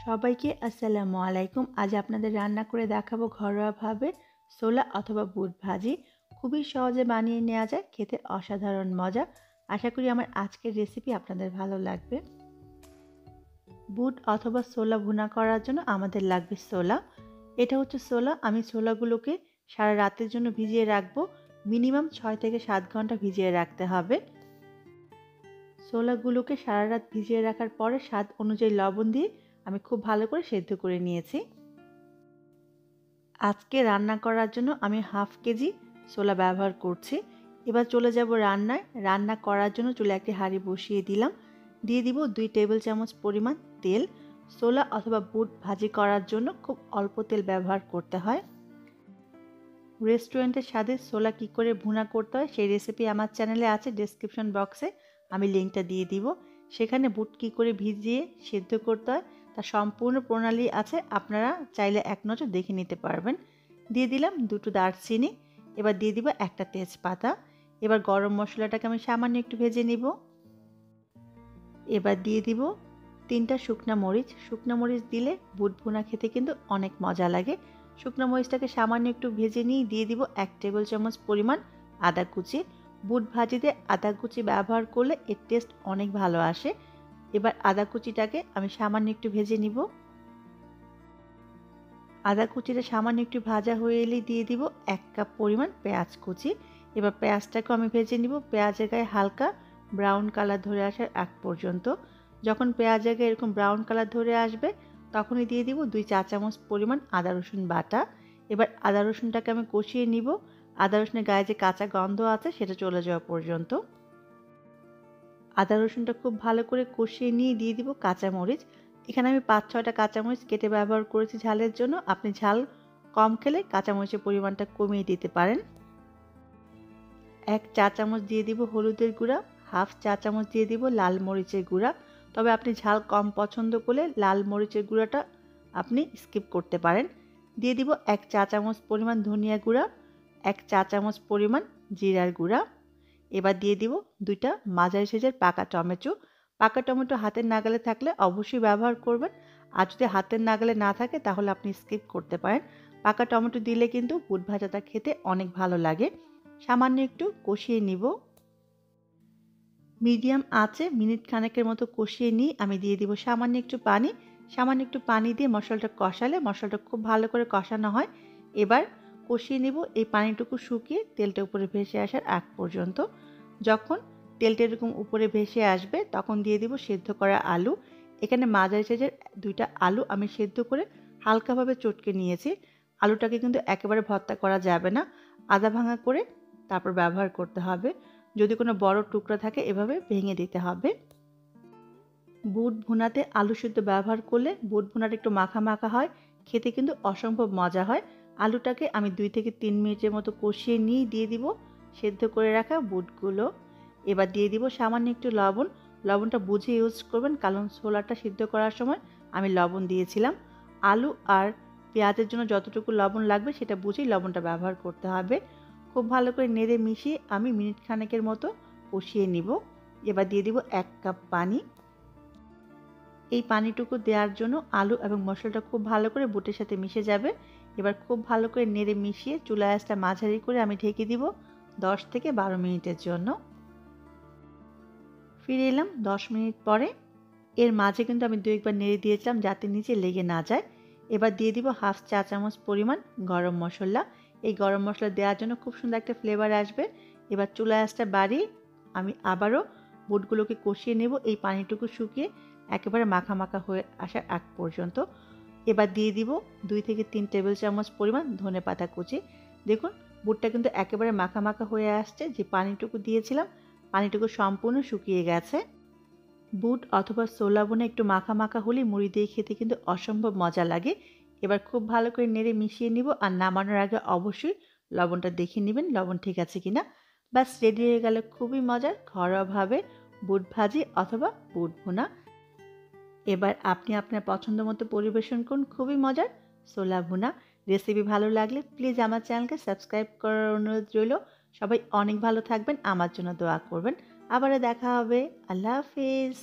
সবাইকে আসসালামু আলাইকুম। আজ আপনাদের রান্না করে দেখাবো ঘরোয়াভাবে ছোলা অথবা বুট ভাজি। খুবই সহজে বানিয়ে নেওয়া যায়, খেতে অসাধারণ মজা। আশা করি আমার আজকের রেসিপি আপনাদের ভালো লাগবে। বুট অথবা ছোলা ভুনা করার জন্য আমাদের লাগবে ছোলা। এটা হচ্ছে ছোলা। আমি ছোলাগুলোকে সারা রাতের জন্য ভিজিয়ে রাখবো। মিনিমাম 6 থেকে 7 ঘন্টা ভিজিয়ে রাখতে হবে। ছোলাগুলোকে সারা রাত ভিজিয়ে রাখার পরে স্বাদ অনুযায়ী লবণ দিয়ে আমি খুব ভালো করে সেদ্ধ করে নিয়েছি। আজকে রান্না করার জন্য আমি হাফ কেজি ছোলা ব্যবহার করছি। এবার চলে যাব রান্নায়। রান্না করার জন্য চুলায় একটি হাঁড়ি বসিয়ে দিলাম। দিয়ে দিব 2 টেবিল চামচ পরিমাণ তেল। ছোলা অথবা বুট ভাজি করার জন্য খুব অল্প তেল ব্যবহার করতে হয়। রেস্টুরেন্টের স্বাদে ছোলা কী করে ভুনা করতে হয় সেই রেসিপি আমার চ্যানেলে আছে, ডেসক্রিপশন বক্সে আমি লিঙ্কটা দিয়ে দিব। সেখানে বুট কী করে ভিজিয়ে সেদ্ধ করতে হয় তার সম্পূর্ণ প্রণালী আছে, আপনারা চাইলে এক নজর দেখে নিতে পারবেন। দিয়ে দিলাম 2টো দারচিনি। এবার দিয়ে দিব একটা তেজপাতা। এবার গরম মশলাটাকে আমি সামান্য একটু ভেজে নিব। এবার দিয়ে দিব 3টা শুকনা মরিচ। শুকনা মরিচ দিলে বুট ভুনা খেতে কিন্তু অনেক মজা লাগে। শুকনো মরিচটাকে সামান্য একটু ভেজে নিয়ে দিয়ে দিব 1 টেবিল চামচ পরিমাণ আদা কুচি। বুট ভাজিতে আদা কুচি ব্যবহার করলে এর টেস্ট অনেক ভালো আসে। এবার আদা কুচিটাকে আমি সামান্য একটু ভেজে নিব। আদা কুচিটা সামান্য একটু ভাজা হয়ে এলেই দিয়ে দিব 1 কাপ পরিমাণ পেঁয়াজ কুচি। এবার পেঁয়াজটাকেও আমি ভেজে নিব পেঁয়াজের গায়ে হালকা ব্রাউন কালার ধরে আসার আগ পর্যন্ত। যখন পেঁয়াজের গায়ে এরকম ব্রাউন কালার ধরে আসবে তখনই দিয়ে দিব 2 চা চামচ পরিমাণ আদা রসুন বাটা। এবার আদা রসুনটাকে আমি কষিয়ে নিব আদা রসুনের গায়ে যে কাঁচা গন্ধ আছে সেটা চলে যাওয়া পর্যন্ত। আদা রসুনটা খুব ভালো করে কষিয়ে নিয়ে দিয়ে দিব কাঁচামরিচ। এখানে আমি 5-6টা কাঁচামরিচ কেটে ব্যবহার করেছি ঝালের জন্য। আপনি ঝাল কম খেলে কাঁচামরিচের পরিমাণটা কমিয়ে দিতে পারেন। 1 চা চামচ দিয়ে দিব হলুদের গুঁড়া, হাফ চা চামচ দিয়ে দিব লাল মরিচের গুঁড়া। তবে আপনি ঝাল কম পছন্দ করলে লাল মরিচের গুঁড়াটা আপনি স্কিপ করতে পারেন। দিয়ে দিব 1 চা চামচ পরিমাণ ধনিয়া গুঁড়া, 1 চা চামচ পরিমাণ জিরার গুঁড়া। এবার দিয়ে দিব 2টা মাঝারি সাইজের পাকা টমেটো। পাকা টমেটো হাতের নাগালে থাকলে অবশ্যই ব্যবহার করবেন, আর যদি হাতের নাগালে না থাকে তাহলে আপনি স্কিপ করতে পারেন। পাকা টমেটো দিলে কিন্তু বুট ভাজাটা খেতে অনেক ভালো লাগে। সামান্য একটু কষিয়ে নিব। মিডিয়াম আঁচে মিনিট খানেকের মতো কষিয়ে নিয়ে আমি দিয়ে দিব সামান্য একটু পানি। সামান্য একটু পানি দিয়ে মশলাটা কষালে মশলাটা খুব ভালো করে কষানো হয়। এবার কষিয়ে নিব এই পানিটুকু শুকিয়ে তেলটা উপরে ভেসে আসার আগ পর্যন্ত। যখন তেলটা এরকম উপরে ভেসে আসবে তখন দিয়ে দিব সেদ্ধ করা আলু। এখানে মাঝারি সাইজের 2টা আলু আমি সেদ্ধ করে হালকাভাবে চটকে নিয়েছি। আলুটাকে কিন্তু একেবারে ভর্তা করা যাবে না, আধা ভাঙা করে তারপর ব্যবহার করতে হবে। যদি কোনো বড় টুকরা থাকে এভাবে ভেঙে দিতে হবে। বুট ভুনাতে আলু সিদ্ধ ব্যবহার করলে বুট ভুনাটা একটু মাখা মাখা হয়, খেতে কিন্তু অসম্ভব মজা হয়। আলুটাকে আমি 2 থেকে 3 মিনিটের মতো কষিয়ে নিয়ে দিয়ে দিব সেদ্ধ করে রাখা বুটগুলো। এবার দিয়ে দিব সামান্য একটু লবণ। লবণটা বুঝে ইউজ করবেন, কারণ ছোলাটা সিদ্ধ করার সময় আমি লবণ দিয়েছিলাম। আলু আর পেঁয়াজের জন্য যতটুকু লবণ লাগবে সেটা বুঝেই লবণটা ব্যবহার করতে হবে। খুব ভালো করে নেড়ে মিশিয়ে আমি মিনিট খানেকের মতো কষিয়ে নিব। এবার দিয়ে দিব 1 কাপ পানি। এই পানিটুকু দেওয়ার জন্য আলু এবং মশলাটা খুব ভালো করে বুটের সাথে মিশে যাবে। এবার খুব ভালো করে নেড়ে মিশিয়ে চুলা আঁচটা মাঝারি করে আমি ঢেকে দিব 10 থেকে 12 মিনিটের জন্য। ফিরে এলাম 10 মিনিট পরে। এর মাঝে কিন্তু আমি 2 একবার নেড়ে দিয়েছিলাম যাতে নিচে লেগে না যায়। এবার দিয়ে দিব হাফ চা চামচ পরিমাণ গরম মশলা। এই গরম মশলা দেওয়ার জন্য খুব সুন্দর একটা ফ্লেভার আসবে। এবার চুলা আঁচটা বাড়িয়ে আমি আবারও বুটগুলোকে কষিয়ে নেব এই পানিটুকু শুকিয়ে একেবারে মাখা মাখা হয়ে আসার আগ পর্যন্ত। এবার দিয়ে দিব 2 থেকে 3 টেবিল চামচ পরিমাণ ধনেপাতা কুচি। দেখুন বুটটা কিন্তু একেবারে মাখা মাখা হয়ে আসছে, যে পানিটুকু দিয়েছিলাম পানিটুকু সম্পূর্ণ শুকিয়ে গেছে। বুট অথবা ছোলা ভুনা একটু মাখা মাখা হলে মুড়ি দিয়ে খেতে কিন্তু অসম্ভব মজা লাগে। এবার খুব ভালো করে নেড়ে মিশিয়ে নিব, আর নামানোর আগে অবশ্যই লবণটা দেখে নেবেন লবণ ঠিক আছে কিনা। ব্যাস রেডি হয়ে গেল খুবই মজার ঘরোয়াভাবে বুট ভাজি অথবা বুট ভুনা। এবার আপনি আপনার পছন্দ মতো পরিবেশন করুন খুবই মজার ছোলা ভুনা। রেসিপি ভালো লাগলে প্লিজ আমার চ্যানেলকে সাবস্ক্রাইব করার অনুরোধ রইল। সবাই অনেক ভালো থাকবেন, আমার জন্য দোয়া করবেন। আবারও দেখা হবে। আল্লাহ হাফিজ।